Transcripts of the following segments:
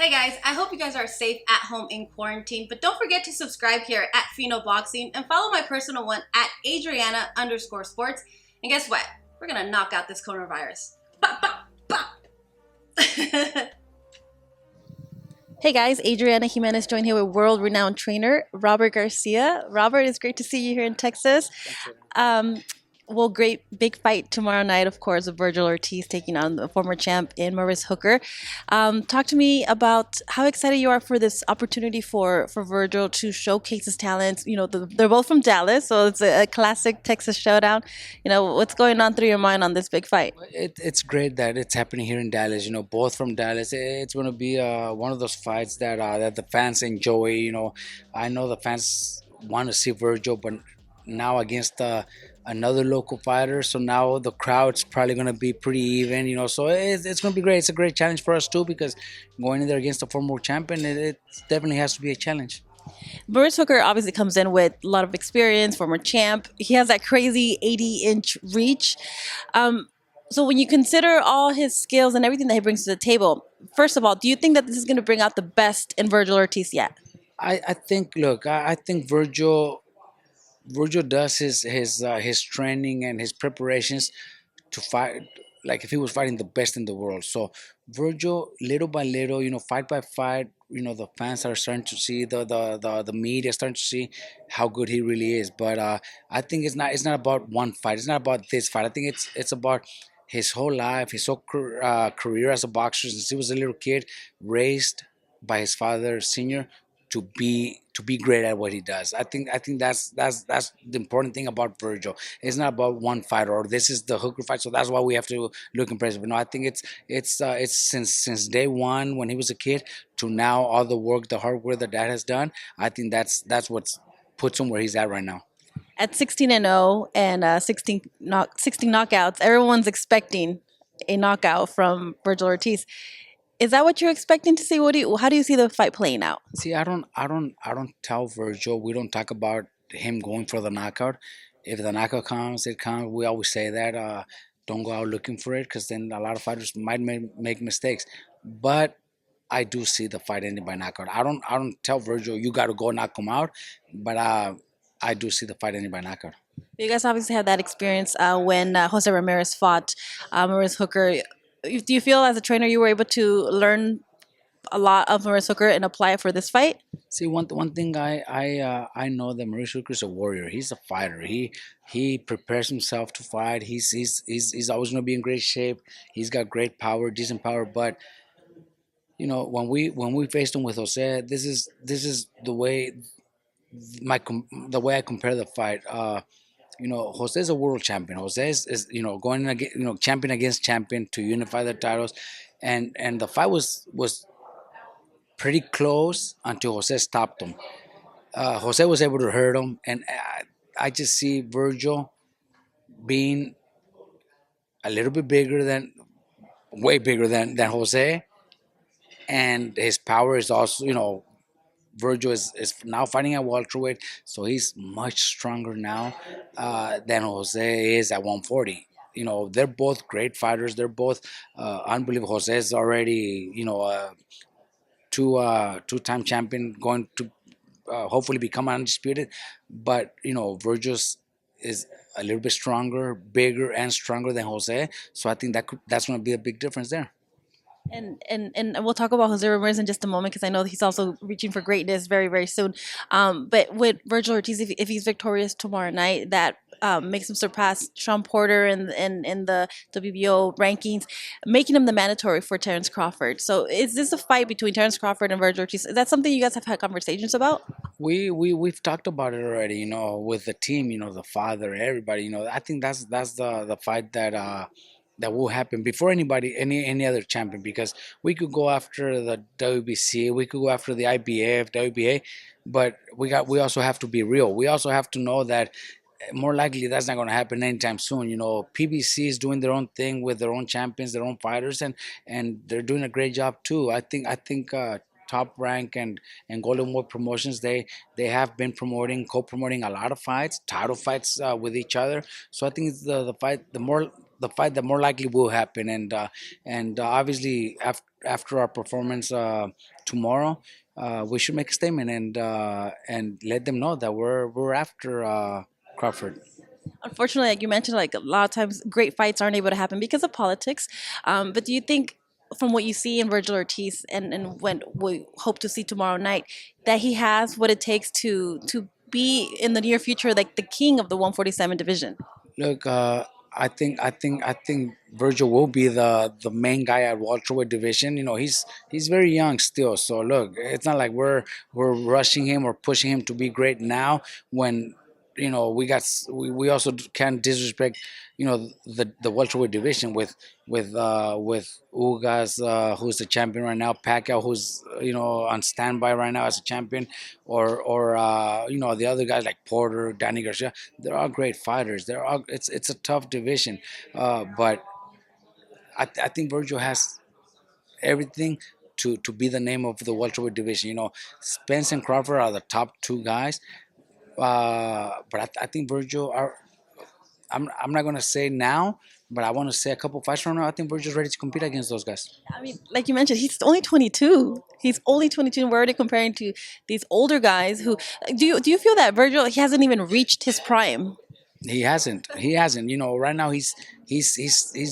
Hey guys, I hope you guys are safe at home in quarantine, but don't forget to subscribe here at Fino Boxing and follow my personal one at Adriana_sports. And guess what? We're gonna knock out this coronavirus. Bah, bah, bah. Hey guys, Adriana Jimenez joined here with world-renowned trainer Robert Garcia. Robert, it's great to see you here in Texas. Um, great big fight tomorrow night, of course, with Vergil Ortiz taking on the former champ in Maurice Hooker. Talk to me about how excited you are for this opportunity for Vergil to showcase his talents. You know, they're both from Dallas, so it's a classic Texas showdown. You know, what's going on through your mind on this big fight? It's great that it's happening here in Dallas. Both from Dallas. It's going to be one of those fights that the fans enjoy. I know the fans want to see Virgil, but now against another local fighter, so now the crowd's probably going to be pretty even. So it's going to be great. It's a great challenge for us too because going in there against a former champion, it definitely has to be a challenge. Maurice Hooker obviously comes in with a lot of experience, former champ. He has that crazy 80-inch reach. So when you consider all his skills and everything that he brings to the table, first of all, do you think that this is going to bring out the best in Vergil Ortiz yet? I think look, I think Virgil does his training and his preparations to fight like if he was fighting the best in the world. So Virgil, little by little, fight by fight, the fans are starting to see the media starting to see how good he really is. But I think it's not about one fight. It's not about this fight. I think it's about his whole life, his whole career as a boxer since he was a little kid, raised by his father, senior, to be great at what he does. I think that's the important thing about Virgil. It's not about one fighter or this is the Hooker fight, so that's why we have to look impressive. No, I think it's since day one when he was a kid to now all the work, the hard work that dad has done. I think that's what puts him where he's at right now. At 16-0 and 16 knockouts, everyone's expecting a knockout from Vergil Ortiz. Is that what you're expecting to see? How do you see the fight playing out? See, I don't tell Virgil. We don't talk about him going for the knockout. If the knockout comes, it comes. We always say that. Don't go out looking for it because then a lot of fighters might make mistakes. But I do see the fight ending by knockout. I don't tell Virgil you got to go knock him out, but I do see the fight ending by knockout. You guys obviously had that experience when Jose Ramirez fought Maurice Hooker. Do you feel as a trainer you were able to learn a lot of Maurice Hooker and apply it for this fight? See, one thing I know that Maurice Hooker is a warrior. He's a fighter. He prepares himself to fight. He's always going to be in great shape. He's got great power, decent power. But when we faced him with Jose, this is the way I compare the fight. Jose is a world champion. Jose is going against, champion against champion to unify the titles, and the fight was pretty close until Jose stopped him. Jose was able to hurt him, and I just see Virgil being a little bit bigger than, way bigger than Jose, and his power is also, Virgil is now fighting at welterweight, so he's much stronger now than Jose is at 140. They're both great fighters. They're both unbelievable. Jose is already, two-time champion, going to hopefully become undisputed. But Virgil's is a little bit stronger, bigger, and stronger than Jose. So I think that's going to be a big difference there. And we'll talk about Jose Ramirez in just a moment because I know he's also reaching for greatness very, very soon. But with Vergil Ortiz, if he's victorious tomorrow night, that makes him surpass Sean Porter in the WBO rankings, making him the mandatory for Terence Crawford. So is this a fight between Terence Crawford and Vergil Ortiz? Is that something you guys have had conversations about? We've talked about it already, with the team, the father, everybody, I think that's the fight that will happen before any other champion, because we could go after the WBC, we could go after the IBF, WBA, but we also have to be real. We also have to know that more likely that's not going to happen anytime soon. PBC is doing their own thing with their own champions, their own fighters, and they're doing a great job too. I think Top Rank and Golden Boy Promotions, they have been co-promoting a lot of fights, title fights with each other. So I think it's the fight, the fight that more likely will happen. And obviously after our performance tomorrow, we should make a statement and let them know that we're after Crawford. Unfortunately, like you mentioned, like a lot of times great fights aren't able to happen because of politics. But do you think, from what you see in Vergil Ortiz and when we hope to see tomorrow night, that he has what it takes to be in the near future like the king of the 147 division? Look, I think Virgil will be the main guy at welterweight division. You know, he's very young still. So look, it's not like we're rushing him or pushing him to be great now. When we also can't disrespect the welterweight division with Ugas, who's the champion right now, Pacquiao, who's on standby right now as a champion, or the other guys like Porter, Danny Garcia. They're all great fighters. It's a tough division, but I think Virgil has everything to be the name of the welterweight division. Spence and Crawford are the top two guys, but I think Virgil are. I'm not gonna say now, but I want to say a couple fights from now. I think Virgil's ready to compete against those guys. I mean, like you mentioned, he's only 22. He's only 22, and we're already comparing to these older guys who. Do you feel that Virgil he hasn't even reached his prime? He hasn't. He hasn't. Right now he's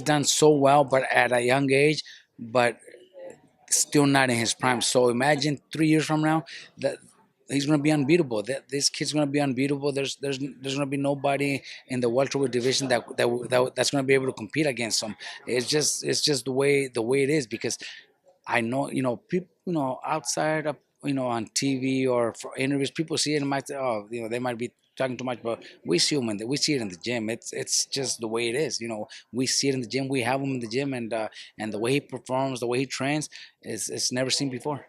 done so well, but at a young age, but still not in his prime. So imagine 3 years from now that he's gonna be unbeatable. This kid's gonna be unbeatable. There's gonna be nobody in the welterweight division that's gonna be able to compete against him. It's just the way it is because I know, people, outside of, on TV or for interviews, people see it and might say, oh, they might be talking too much, but we see it in the gym. It's just the way it is. We see it in the gym. We have him in the gym, and the way he performs, the way he trains, is never seen before.